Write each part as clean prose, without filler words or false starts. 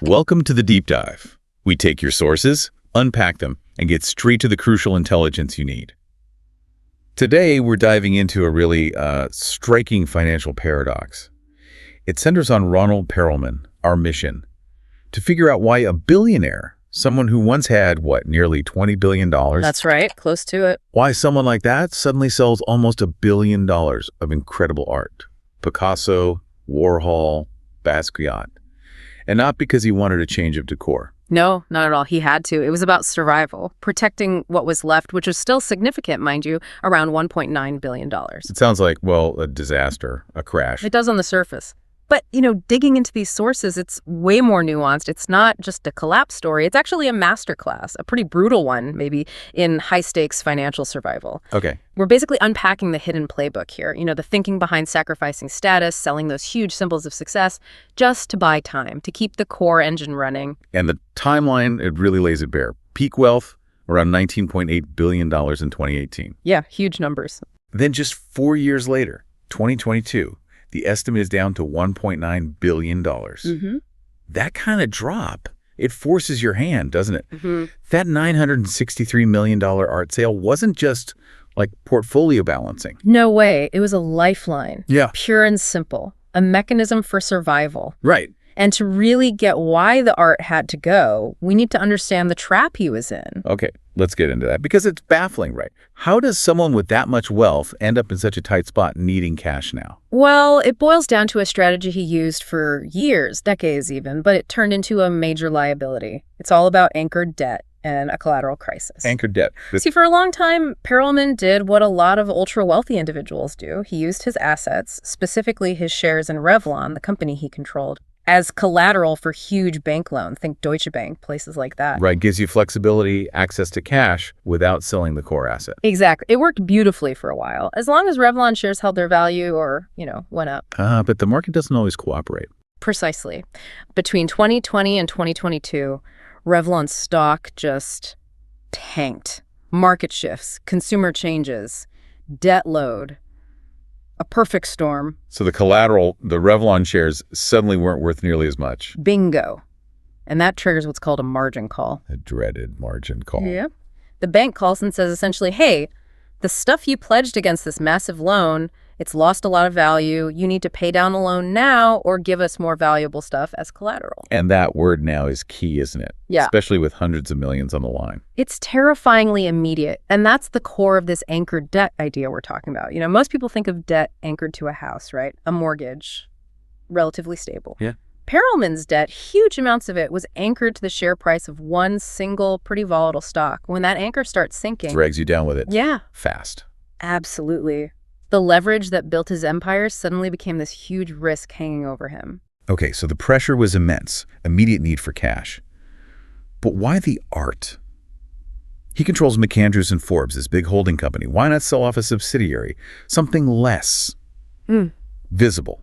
Welcome to the Deep Dive. We take your sources, unpack them, and get straight to the crucial intelligence you need. Today, we're diving into a really striking financial paradox. It centers on Ronald Perelman, our mission, to figure out why a billionaire, someone who once had, nearly $20 billion? That's right, close to it. Why someone like that suddenly sells almost $1 billion of incredible art. Picasso, Warhol, Basquiat. And not because he wanted a change of decor. No, not at all. He had to. It was about survival, protecting what was left, which was still significant, mind you, around $1.9 billion. It sounds like, a disaster, a crash. It does on the surface. But, digging into these sources, it's way more nuanced. It's not just a collapse story. It's actually a masterclass, a pretty brutal one, maybe, in high-stakes financial survival. Okay. We're basically unpacking the hidden playbook here, the thinking behind sacrificing status, selling those huge symbols of success, just to buy time, to keep the core engine running. And the timeline, it really lays it bare. Peak wealth, around $19.8 billion in 2018. Yeah, huge numbers. Then just 4 years later, 2022, the estimate is down to $1.9 billion. Mm-hmm. That kind of drop, it forces your hand, doesn't it? Mm-hmm. That $963 million art sale wasn't just like portfolio balancing. No way. It was a lifeline. Yeah. Pure and simple. A mechanism for survival. Right. And to really get why the art had to go, we need to understand the trap he was in. Okay, let's get into that because it's baffling, right? How does someone with that much wealth end up in such a tight spot needing cash now? Well, it boils down to a strategy he used for years, decades even, but it turned into a major liability. It's all about anchored debt and a collateral crisis. Anchored debt. See, for a long time, Perelman did what a lot of ultra-wealthy individuals do. He used his assets, specifically his shares in Revlon, the company he controlled, as collateral for huge bank loans. Think Deutsche Bank, places like that. Right, gives you flexibility, access to cash without selling the core asset. Exactly. It worked beautifully for a while, as long as Revlon shares held their value or, went up. But the market doesn't always cooperate. Precisely. Between 2020 and 2022, Revlon's stock just tanked. Market shifts, consumer changes, debt load. A perfect storm. So the collateral, the Revlon shares, suddenly weren't worth nearly as much. Bingo. And that triggers what's called a margin call. A dreaded margin call. Yeah. The bank calls and says essentially, hey, the stuff you pledged against this massive loan, it's lost a lot of value. You need to pay down the loan now or give us more valuable stuff as collateral. And that word now is key, isn't it? Yeah. Especially with hundreds of millions on the line. It's terrifyingly immediate. And that's the core of this anchored debt idea we're talking about. Most people think of debt anchored to a house, right? A mortgage, relatively stable. Yeah. Perelman's debt, huge amounts of it, was anchored to the share price of one single, pretty volatile stock. When that anchor starts sinking... Drags you down with it. Yeah. Fast. Absolutely. The leverage that built his empire suddenly became this huge risk hanging over him. Okay, so the pressure was immense, immediate need for cash. But why the art? He controls McAndrews and Forbes, this big holding company. Why not sell off a subsidiary? Something less visible,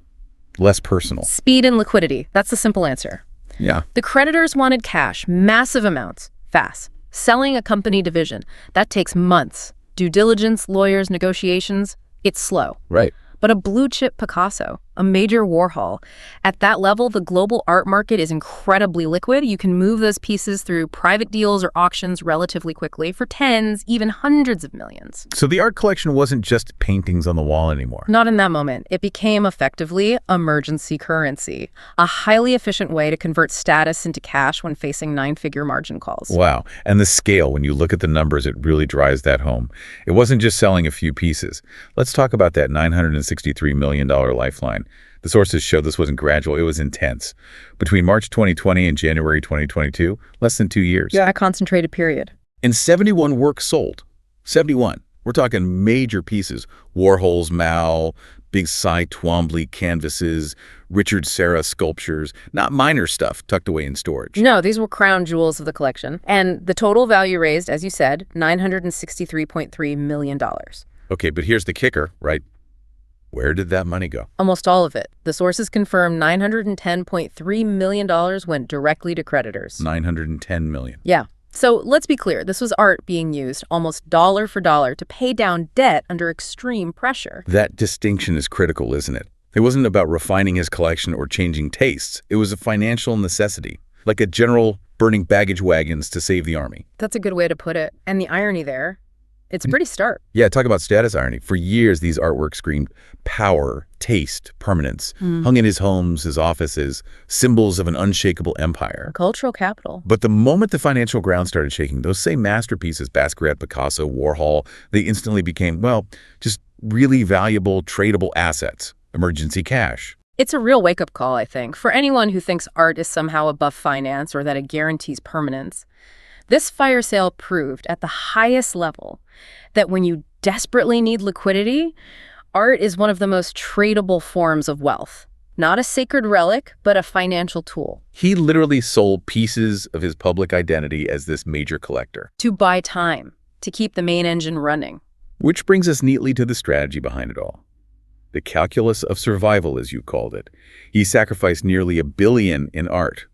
less personal. Speed and liquidity. That's the simple answer. Yeah. The creditors wanted cash, massive amounts, fast. Selling a company division, that takes months. Due diligence, lawyers, negotiations. It's slow. Right. But a blue chip Picasso, a major Warhol, at that level, the global art market is incredibly liquid. You can move those pieces through private deals or auctions relatively quickly for tens, even hundreds of millions. So the art collection wasn't just paintings on the wall anymore. Not in that moment. It became effectively emergency currency, a highly efficient way to convert status into cash when facing nine-figure margin calls. Wow. And the scale, when you look at the numbers, it really drives that home. It wasn't just selling a few pieces. Let's talk about that $963 million Lifeline. The sources show this wasn't gradual, it was intense. Between March 2020 and January 2022, less than 2 years. Yeah, a concentrated period. And 71 works sold. 71. We're talking major pieces. Warhol's Mal, big Cy Twombly canvases, Richard Serra sculptures, not minor stuff tucked away in storage. No, these were crown jewels of the collection. And the total value raised, as you said, $963.3 million. Okay, but here's the kicker, right? Where did that money go? Almost all of it. The sources confirm $910.3 million went directly to creditors. $910 million. Yeah. So let's be clear. This was art being used almost dollar for dollar to pay down debt under extreme pressure. That distinction is critical, isn't it? It wasn't about refining his collection or changing tastes. It was a financial necessity. like a general burning baggage wagons to save the army. That's a good way to put it. And the irony there, it's pretty stark. Yeah, talk about status irony. For years, these artworks screamed power, taste, permanence, hung in his homes, his offices, symbols of an unshakable empire. Cultural capital. But the moment the financial ground started shaking, those same masterpieces, Basquiat, Picasso, Warhol, they instantly became, well, just really valuable, tradable assets, emergency cash. It's a real wake-up call, I think, for anyone who thinks art is somehow above finance or that it guarantees permanence. This fire sale proved at the highest level that when you desperately need liquidity, art is one of the most tradable forms of wealth. Not a sacred relic, but a financial tool. He literally sold pieces of his public identity as this major collector. To buy time, to keep the main engine running. Which brings us neatly to the strategy behind it all. The calculus of survival, as you called it. He sacrificed nearly $1 billion in art.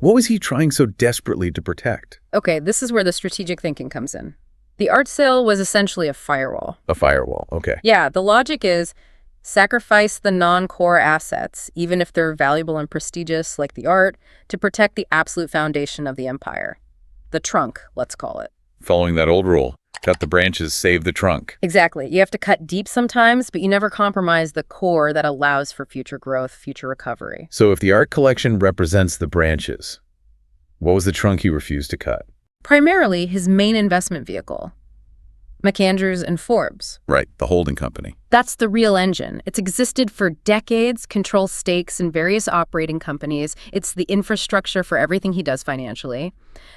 What was he trying so desperately to protect? Okay, this is where the strategic thinking comes in. The art sale was essentially a firewall. A firewall, okay. Yeah, the logic is sacrifice the non-core assets, even if they're valuable and prestigious like the art, to protect the absolute foundation of the empire. The trunk, let's call it. Following that old rule, cut the branches, save the trunk. Exactly. You have to cut deep sometimes, but you never compromise the core that allows for future growth, future recovery. So if the art collection represents the branches, what was the trunk he refused to cut? Primarily his main investment vehicle, McAndrews and Forbes. Right, the holding company. That's the real engine. It's existed for decades, controls stakes in various operating companies. It's the infrastructure for everything he does financially.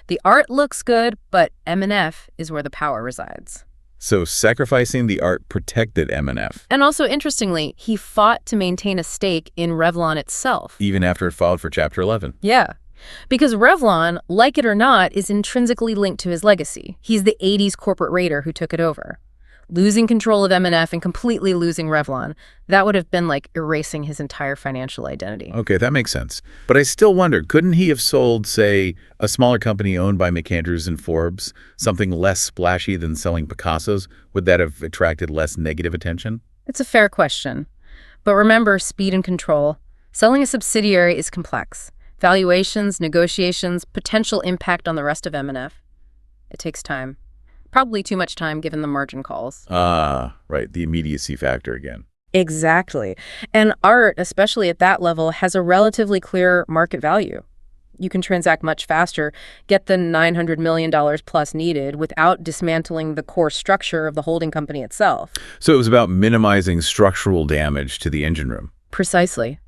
The art looks good, but M&F is where the power resides. So sacrificing the art protected M&F. And also, interestingly, he fought to maintain a stake in Revlon itself. Even after it filed for Chapter 11. Yeah. Because Revlon, like it or not, is intrinsically linked to his legacy. He's the 80s corporate raider who took it over. Losing control of M&F and completely losing Revlon, that would have been like erasing his entire financial identity. Okay, that makes sense. But I still wonder, couldn't he have sold, say, a smaller company owned by McAndrews and Forbes, something less splashy than selling Picassos? Would that have attracted less negative attention? It's a fair question. But remember, speed and control. Selling a subsidiary is complex. Valuations, negotiations, potential impact on the rest of M&F. It takes time. Probably too much time given the margin calls. Ah, right, the immediacy factor again. Exactly. And art, especially at that level, has a relatively clear market value. You can transact much faster, get the $900 million plus needed without dismantling the core structure of the holding company itself. So it was about minimizing structural damage to the engine room. Precisely.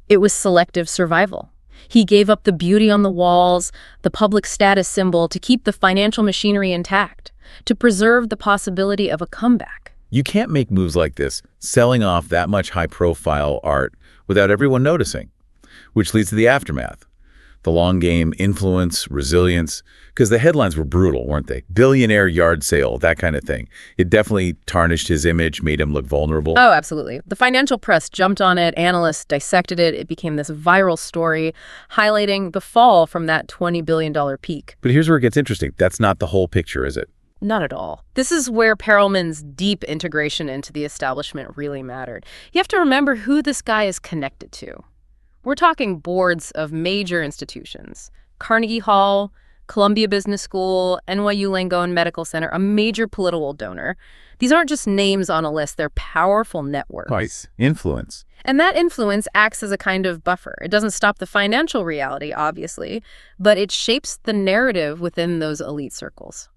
It was selective survival. He gave up the beauty on the walls, the public status symbol to keep the financial machinery intact, to preserve the possibility of a comeback. You can't make moves like this, selling off that much high-profile art without everyone noticing, which leads to the aftermath. The long game, influence, resilience, because the headlines were brutal, weren't they? Billionaire yard sale, that kind of thing. It definitely tarnished his image, made him look vulnerable. Oh, absolutely. The financial press jumped on it, analysts dissected it. It became this viral story highlighting the fall from that $20 billion peak. But here's where it gets interesting. That's not the whole picture, is it? Not at all. This is where Perelman's deep integration into the establishment really mattered. You have to remember who this guy is connected to. We're talking boards of major institutions. Carnegie Hall, Columbia Business School, NYU Langone Medical Center, a major political donor. These aren't just names on a list, they're powerful networks. Right. Influence. And that influence acts as a kind of buffer. It doesn't stop the financial reality, obviously, but it shapes the narrative within those elite circles.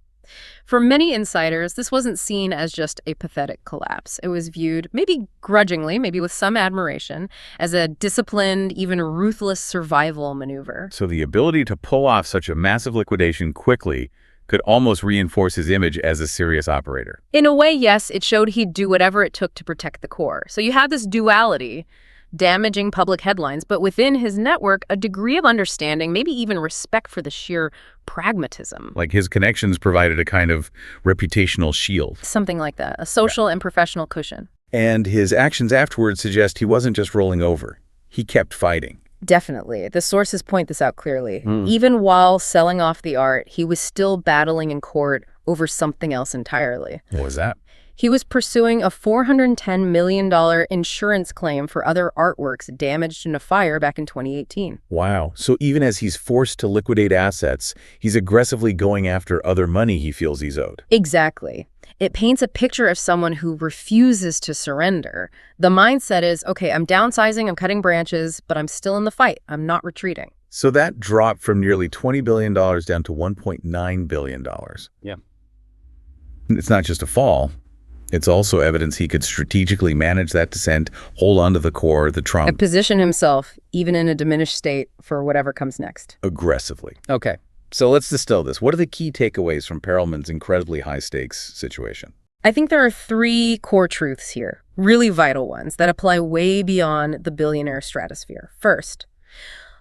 For many insiders, this wasn't seen as just a pathetic collapse. It was viewed, maybe grudgingly, maybe with some admiration, as a disciplined, even ruthless survival maneuver. So the ability to pull off such a massive liquidation quickly could almost reinforce his image as a serious operator. In a way, yes, it showed he'd do whatever it took to protect the core. So you have this duality, damaging public headlines, but within his network, a degree of understanding, maybe even respect for the sheer pragmatism. Like his connections provided a kind of reputational shield. Something like that, a social and professional cushion. And his actions afterwards suggest he wasn't just rolling over. He kept fighting. Definitely. The sources point this out clearly. Even while selling off the art, he was still battling in court over something else entirely. What was that? He was pursuing a $410 million insurance claim for other artworks damaged in a fire back in 2018. Wow. So even as he's forced to liquidate assets, he's aggressively going after other money he feels he's owed. Exactly. It paints a picture of someone who refuses to surrender. The mindset is, okay, I'm downsizing, I'm cutting branches, but I'm still in the fight. I'm not retreating. So that dropped from nearly $20 billion down to $1.9 billion. Yeah. It's not just a fall. It's also evidence he could strategically manage that descent, hold on to the core, the And trump, position himself, even in a diminished state, for whatever comes next. aggressively. Okay, so let's distill this. What are the key takeaways from Perelman's incredibly high-stakes situation? I think there are three core truths here, really vital ones, that apply way beyond the billionaire stratosphere. First,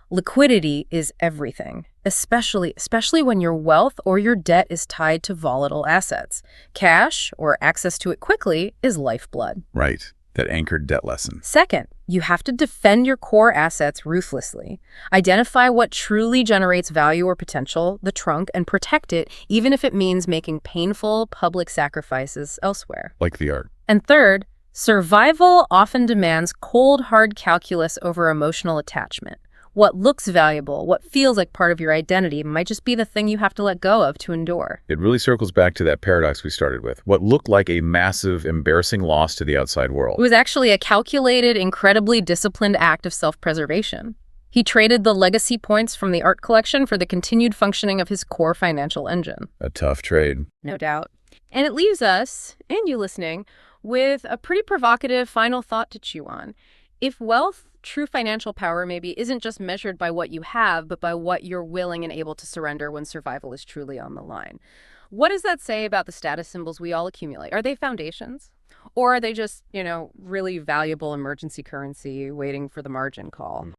liquidity is everything, especially when your wealth or your debt is tied to volatile assets. Cash, or access to it quickly, is lifeblood. Right, that anchored debt lesson. Second, you have to defend your core assets ruthlessly. Identify what truly generates value or potential, the trunk, and protect it, even if it means making painful public sacrifices elsewhere. Like the art. And third, survival often demands cold, hard calculus over emotional attachment. What looks valuable, what feels like part of your identity, might just be the thing you have to let go of to endure. It really circles back to that paradox we started with. What looked like a massive, embarrassing loss to the outside world. It was actually a calculated, incredibly disciplined act of self-preservation. He traded the legacy points from the art collection for the continued functioning of his core financial engine. A tough trade. No doubt. And it leaves us, and you listening, with a pretty provocative final thought to chew on. If wealth, true financial power, maybe isn't just measured by what you have, but by what you're willing and able to surrender when survival is truly on the line. What does that say about the status symbols we all accumulate? Are they foundations? Or are they just, really valuable emergency currency waiting for the margin call?